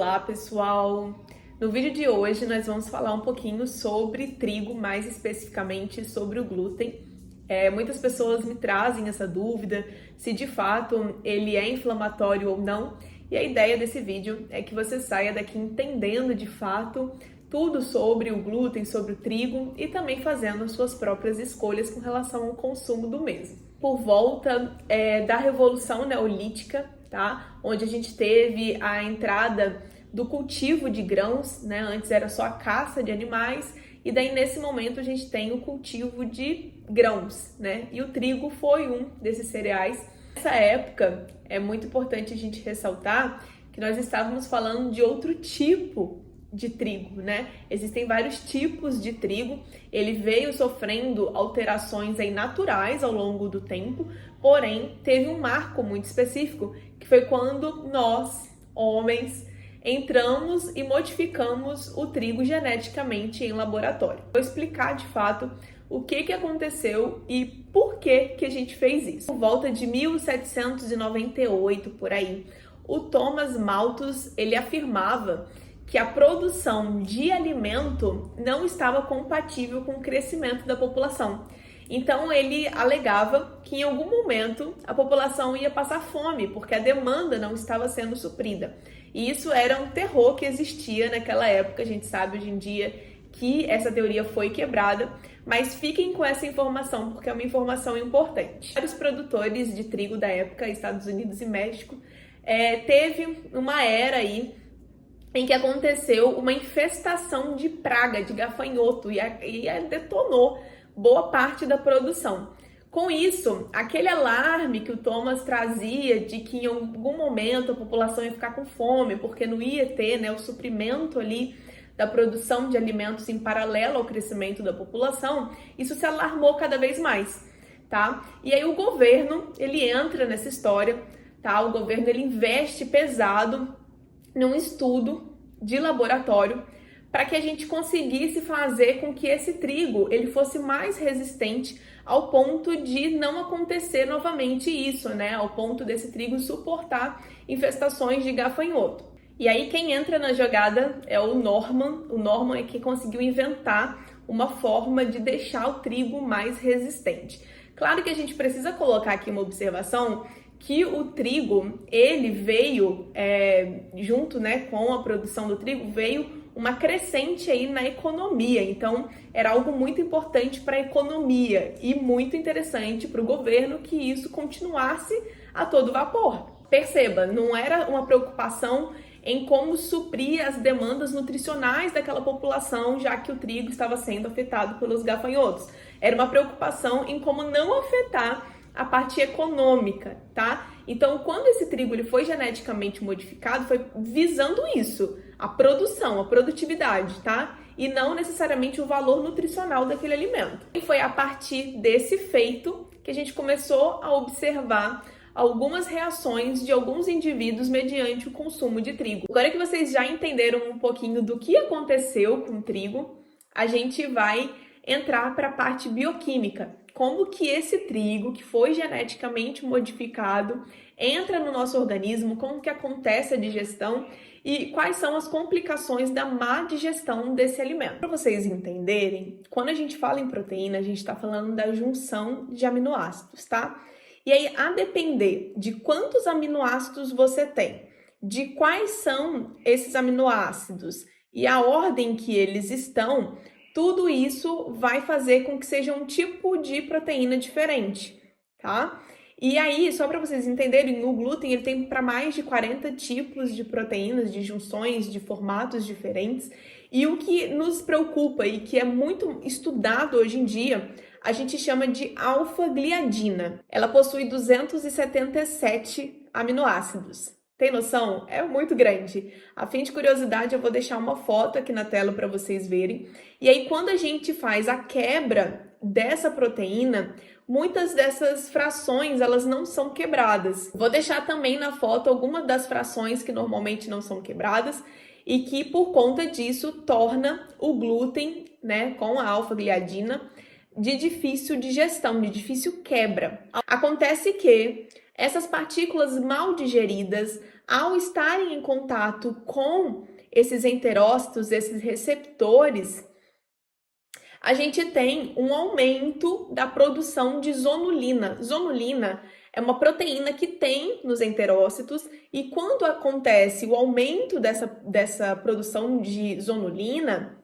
Olá, pessoal! No vídeo de hoje nós vamos falar um pouquinho sobre trigo, mais especificamente sobre o glúten. Muitas pessoas me trazem essa dúvida se de fato ele é inflamatório ou não, e a ideia desse vídeo é que você saia daqui entendendo de fato tudo sobre o glúten, sobre o trigo e também fazendo as suas próprias escolhas com relação ao consumo do mesmo. Por volta da Revolução Neolítica, tá? Onde a gente teve a entrada do cultivo de grãos, né? Antes era só a caça de animais, e daí nesse momento a gente tem o cultivo de grãos, né? E o trigo foi um desses cereais. Nessa época é muito importante a gente ressaltar que nós estávamos falando de outro tipo de trigo, né? Existem vários tipos de trigo, ele veio sofrendo alterações aí naturais ao longo do tempo, porém teve um marco muito específico, que foi quando nós, homens, entramos e modificamos o trigo geneticamente em laboratório. Vou explicar de fato o que aconteceu e por que a gente fez isso. Por volta de 1798, por aí, o Thomas Malthus, ele afirmava que a produção de alimento não estava compatível com o crescimento da população. Então ele alegava que em algum momento a população ia passar fome, porque a demanda não estava sendo suprida. E isso era um terror que existia naquela época. A gente sabe hoje em dia que essa teoria foi quebrada, mas fiquem com essa informação, porque é uma informação importante. Vários produtores de trigo da época, Estados Unidos e México, teve uma era aí em que aconteceu uma infestação de praga, de gafanhoto, e detonou boa parte da produção. Com isso, aquele alarme que o Thomas trazia de que em algum momento a população ia ficar com fome, porque não ia ter, né, o suprimento ali da produção de alimentos em paralelo ao crescimento da população, isso se alarmou cada vez mais, tá? E aí o governo, ele entra nessa história, tá? O governo, ele investe pesado num estudo de laboratório para que a gente conseguisse fazer com que esse trigo ele fosse mais resistente ao ponto de não acontecer novamente isso, né? Ao ponto desse trigo suportar infestações de gafanhoto. E aí quem entra na jogada é o Norman. O Norman é quem conseguiu inventar uma forma de deixar o trigo mais resistente. Claro que a gente precisa colocar aqui uma observação que o trigo, ele veio, junto, né, com a produção do trigo, veio uma crescente aí na economia. Então, era algo muito importante para a economia e muito interessante para o governo que isso continuasse a todo vapor. Perceba, não era uma preocupação em como suprir as demandas nutricionais daquela população, já que o trigo estava sendo afetado pelos gafanhotos. Era uma preocupação em como não afetar a parte econômica, tá? Então, quando esse trigo ele foi geneticamente modificado, foi visando isso, a produção, a produtividade, tá? E não necessariamente o valor nutricional daquele alimento. E foi a partir desse feito que a gente começou a observar algumas reações de alguns indivíduos mediante o consumo de trigo. Agora que vocês já entenderam um pouquinho do que aconteceu com o trigo, a gente vai entrar para a parte bioquímica. Como que esse trigo, que foi geneticamente modificado, entra no nosso organismo, como que acontece a digestão e quais são as complicações da má digestão desse alimento. Para vocês entenderem, quando a gente fala em proteína, a gente está falando da junção de aminoácidos, tá? E aí, a depender de quantos aminoácidos você tem, de quais são esses aminoácidos e a ordem que eles estão, tudo isso vai fazer com que seja um tipo de proteína diferente, tá? E aí, só para vocês entenderem, o glúten ele tem para mais de 40 tipos de proteínas, de junções, de formatos diferentes. E o que nos preocupa e que é muito estudado hoje em dia, a gente chama de alfa-gliadina. Ela possui 277 aminoácidos. Tem noção? É muito grande. A fim de curiosidade, eu vou deixar uma foto aqui na tela para vocês verem. E aí, quando a gente faz a quebra dessa proteína, muitas dessas frações, elas não são quebradas. Vou deixar também na foto algumas das frações que normalmente não são quebradas e que, por conta disso, torna o glúten, né, com a alfa-gliadina, de difícil digestão, de difícil quebra. Acontece que essas partículas mal digeridas ao estarem em contato com esses enterócitos, esses receptores, a gente tem um aumento da produção de zonulina. Zonulina é uma proteína que tem nos enterócitos e quando acontece o aumento dessa produção de zonulina,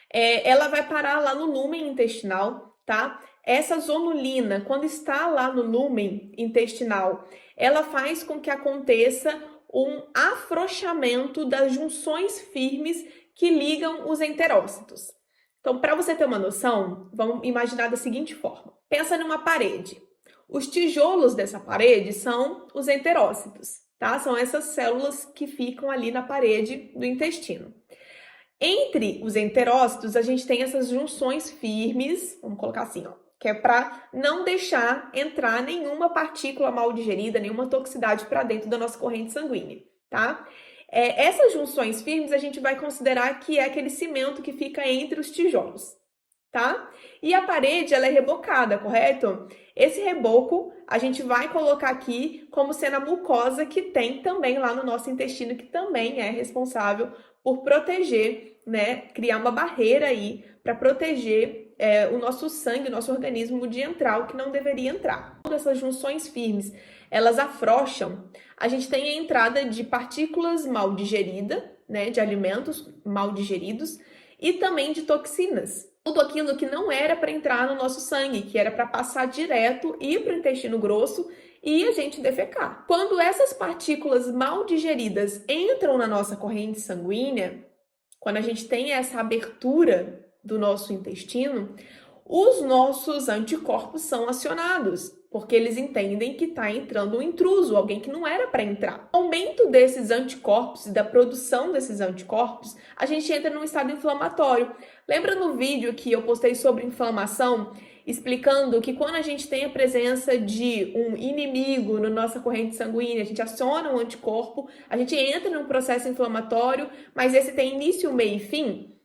ela vai parar lá no lúmen intestinal, tá? Essa zonulina, quando está lá no lúmen intestinal, ela faz com que aconteça um afrouxamento das junções firmes que ligam os enterócitos. Então, para você ter uma noção, vamos imaginar da seguinte forma. Pensa numa parede. Os tijolos dessa parede são os enterócitos, tá? São essas células que ficam ali na parede do intestino. Entre os enterócitos, a gente tem essas junções firmes, vamos colocar assim, ó, que é para não deixar entrar nenhuma partícula mal digerida, nenhuma toxicidade para dentro da nossa corrente sanguínea, tá? Essas junções firmes a gente vai considerar que é aquele cimento que fica entre os tijolos, tá? E a parede, ela é rebocada, correto? Esse reboco a gente vai colocar aqui como sendo a mucosa que tem também lá no nosso intestino, que também é responsável por proteger, né? Criar uma barreira aí para proteger o nosso sangue, o nosso organismo de entrar o que não deveria entrar. Todas essas junções firmes, elas afrouxam. A gente tem a entrada de partículas mal digeridas, né? De alimentos mal digeridos e também de toxinas. Tudo aquilo que não era para entrar no nosso sangue, que era para passar direto, ir para o intestino grosso e a gente defecar. Quando essas partículas mal digeridas entram na nossa corrente sanguínea, quando a gente tem essa abertura do nosso intestino, os nossos anticorpos são acionados, porque eles entendem que está entrando um intruso, alguém que não era para entrar. O aumento desses anticorpos e da produção desses anticorpos, a gente entra num estado inflamatório. Lembra no vídeo que eu postei sobre inflamação, explicando que quando a gente tem a presença de um inimigo na nossa corrente sanguínea, a gente aciona um anticorpo, a gente entra num processo inflamatório, mas esse tem início, meio e fim?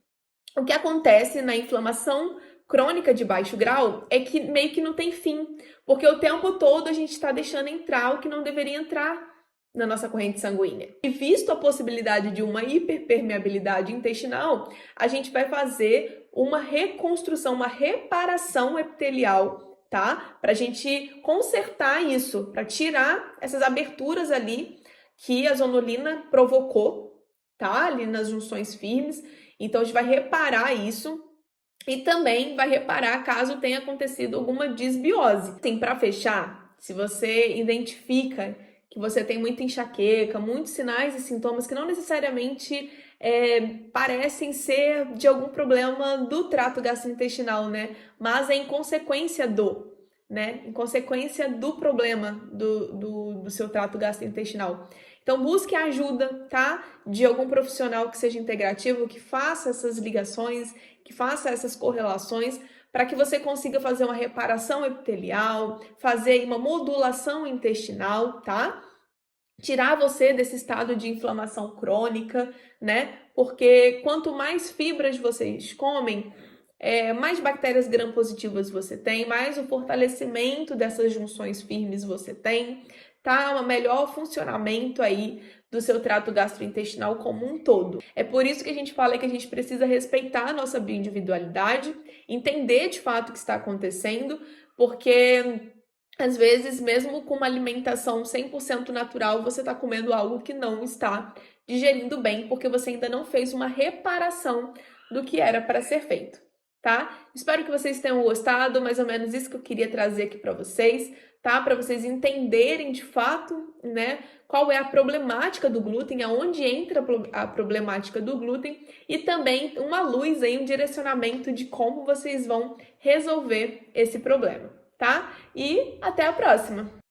O que acontece na inflamação crônica de baixo grau é que meio que não tem fim, porque o tempo todo a gente está deixando entrar o que não deveria entrar na nossa corrente sanguínea. E visto a possibilidade de uma hiperpermeabilidade intestinal, a gente vai fazer uma reconstrução, uma reparação epitelial, tá? Para a gente consertar isso, para tirar essas aberturas ali que a zonulina provocou, tá? Ali nas junções firmes. Então, a gente vai reparar isso e também vai reparar caso tenha acontecido alguma disbiose. Tem para fechar, se você identifica que você tem muita enxaqueca, muitos sinais e sintomas que não necessariamente parecem ser de algum problema do trato gastrointestinal, né? Mas é em consequência em consequência do problema do seu trato gastrointestinal. Então, busque a ajuda, tá? De algum profissional que seja integrativo, que faça essas ligações, que faça essas correlações, para que você consiga fazer uma reparação epitelial, fazer uma modulação intestinal, tá? Tirar você desse estado de inflamação crônica, né? Porque quanto mais fibras vocês comem, mais bactérias gram-positivas você tem, mais o fortalecimento dessas junções firmes você tem, tá? Um melhor funcionamento aí do seu trato gastrointestinal como um todo. É por isso que a gente fala que a gente precisa respeitar a nossa bioindividualidade, entender de fato o que está acontecendo, porque às vezes, mesmo com uma alimentação 100% natural, você está comendo algo que não está digerindo bem, porque você ainda não fez uma reparação do que era para ser feito, tá? Espero que vocês tenham gostado, mais ou menos isso que eu queria trazer aqui para vocês, tá? Para vocês entenderem de fato, né, qual é a problemática do glúten, aonde entra a problemática do glúten e também uma luz aí, um direcionamento de como vocês vão resolver esse problema, tá? E até a próxima!